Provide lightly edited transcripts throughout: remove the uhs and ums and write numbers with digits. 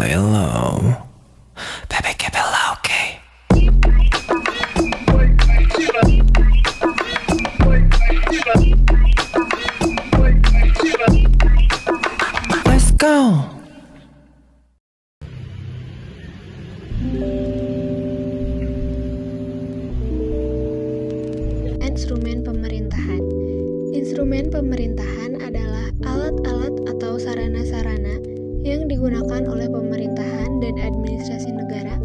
lay low. Baby, keep it low key. Let's go. Instrumen pemerintahan. Instrumen pemerintahan adalah alat-alat atau sarana-sarana yang digunakan oleh pemerintahan dan administrasi negara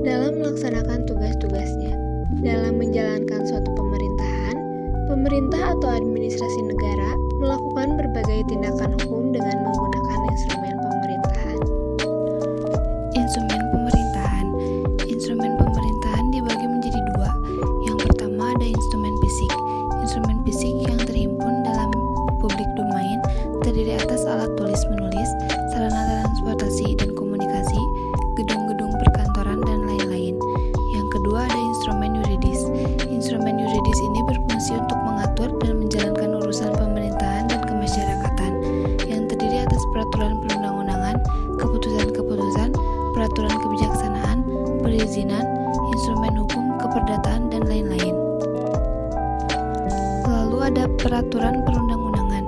dalam melaksanakan tugas-tugasnya. Dalam menjalankan suatu pemerintahan, pemerintah atau administrasi negara melakukan berbagai tindakan hukum dengan menggunakan instrumen pemerintahan. Instrumen pemerintahan. Instrumen pemerintahan dibagi menjadi dua. Yang pertama ada instrumen fisik. Instrumen fisik yang terhimpun dalam public domain terdiri atas alat tulis-menulis, sarana transportasi dan komunikasi, gedung-gedung perkantoran, dan lain-lain. Yang kedua ada instrumen yuridis. Instrumen yuridis ini berfungsi untuk mengatur dan menjalankan urusan pemerintahan dan kemasyarakatan yang terdiri atas peraturan perundang-undangan, keputusan-keputusan, peraturan kebijaksanaan, perizinan, instrumen hukum, keperdataan, dan lain-lain. Lalu ada peraturan perundang-undangan.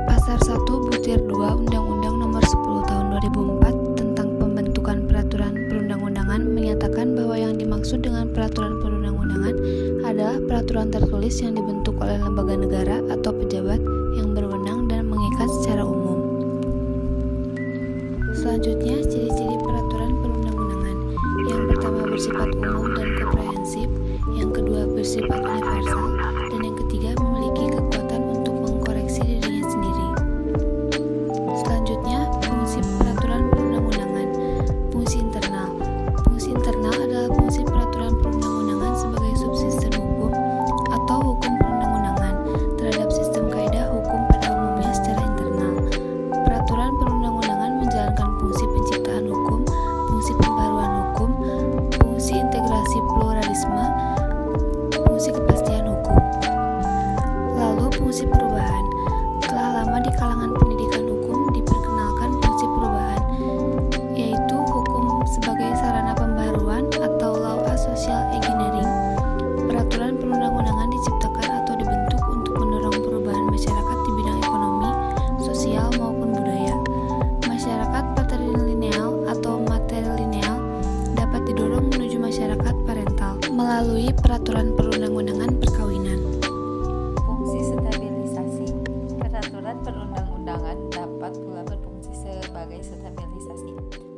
Pasar 1 Butir 2 Undang-Undang Nomor 10 Tahun 2004 tentang pembentukan peraturan perundang-undangan menyatakan bahwa yang dimaksud dengan peraturan perundang-undangan adalah peraturan tertulis yang dibentuk oleh lembaga negara atau pejabat yang berwenang dan mengikat secara umum. Selanjutnya, ciri-ciri peraturan perundang-undangan. Yang pertama bersifat umum dan komprehensif, yang kedua bersifat universal, dan yang ketiga memiliki kekuatan untuk mengkoreksi dirinya sendiri. Selanjutnya, fungsi peraturan perundang-undangan. Fungsi internal. Fungsi internal adalah fungsi peraturan perundang-undangan sebagai subsistem hukum atau hukum perundang-undangan terhadap sistem kaidah hukum pada umumnya secara internal. Peraturan perundang-undangan menjalankan fungsi penciptaan hukum, fungsi pembaruan hukum, fungsi integrasi pluralisme, fungsi kepastian hukum. Lalu fungsi perubahan. Telah lama di kalangan pendidikan hukum diperkenalkan fungsi perubahan, yaitu hukum sebagai sarana pembaruan atau law as social engineering. Peraturan perundang-undangan diciptakan atau dibentuk untuk mendorong perubahan masyarakat di bidang ekonomi, sosial maupun budaya. Masyarakat patrilineal atau matrilineal dapat didorong menuju masyarakat parental melalui peraturan perundang-undangan perkawinan. Fungsi stabilisasi. Peraturan perundang-undangan dapat pula berfungsi sebagai stabilisasi.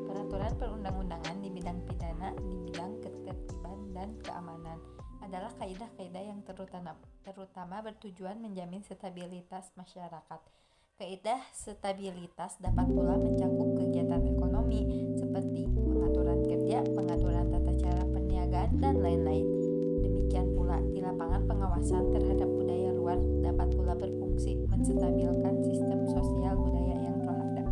Peraturan perundang-undangan di bidang pidana, di bidang ketertiban dan keamanan adalah kaidah-kaidah yang terutama bertujuan menjamin stabilitas masyarakat. Kaidah stabilitas dapat pula mencakup kegiatan ekonomi seperti pengaturan kerja, pengaturan tata cara perniagaan, dan lain-lain. Demikian pula di lapangan pengawasan terhadap budaya luar dapat pula berfungsi menstabilkan sistem sosial budaya yang telah ada.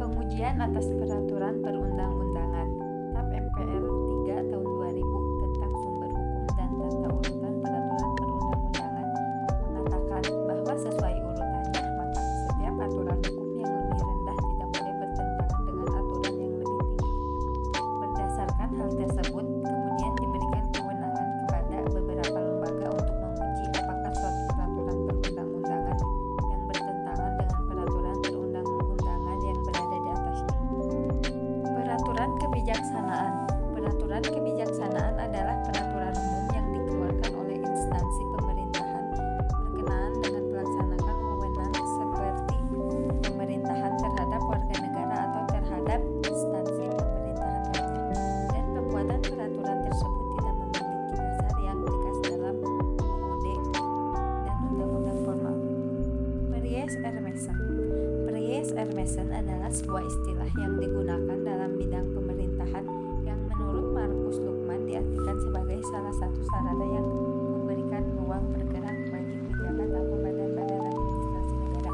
Pengujian atas peraturan perundang-undangan. TAP MPR 3 tahun 2000 tentang sumber hukum dan tata urutan peraturan perundang-undangan mengatakan bahwa sesuai urutannya maka setiap aturan hukum yang lebih rendah tidak boleh bertentangan dengan aturan yang lebih tinggi. Berdasarkan hal tersebut, kemudian diberikan kewenangan kepada beberapa lembaga untuk menguji apakah suatu peraturan perundang-undangan yang bertentangan dengan peraturan perundang-undangan yang berada di atasnya. Peraturan kebijaksanaan. Peraturan kebijaksanaan adalah peraturan umum yang dikeluarkan oleh instansi pemerintahan berkenaan dengan melaksanakan wewenang seperti pemerintahan terhadap warga negara atau terhadap instansi pemerintahan lainnya, dan pembuatan peraturan tersebut tidak memiliki dasar yang tegas dalam UUD dan undang-undang formal. Pries Hermessen. Pries Hermessen adalah sebuah istilah yang digunakan dalam bidang pemerintahan yang menurut Markus Lukman diartikan sebagai salah satu sarana yang memberikan ruang bergerak bagi pejabat atau badan-badan administrasi negara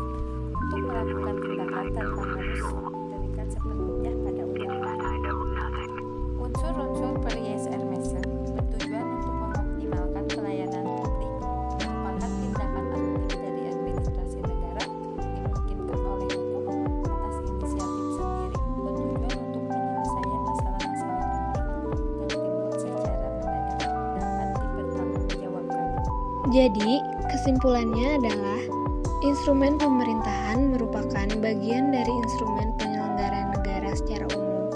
untuk melakukan tindakan tanpa harus terikat sepenuhnya pada undang-undang. Unsur-unsur Pries Hermessen bertujuan untuk mengoptimalkan pelayanan publik, merupakan tindakan aktif dari administrasi negara dimungkinkan oleh hukum atas inisiatif Jadi, kesimpulannya adalah instrumen pemerintahan merupakan bagian dari instrumen penyelenggaraan negara secara umum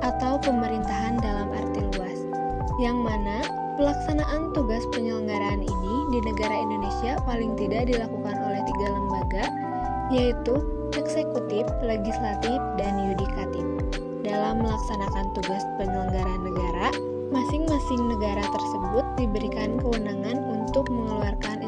atau pemerintahan dalam arti luas, yang mana pelaksanaan tugas penyelenggaraan ini di negara Indonesia paling tidak dilakukan oleh 3 lembaga, yaitu eksekutif, legislatif, dan yudikatif. Dalam melaksanakan tugas penyelenggaraan negara, masing-masing negara tersebut diberikan kewenangan untuk mengeluarkan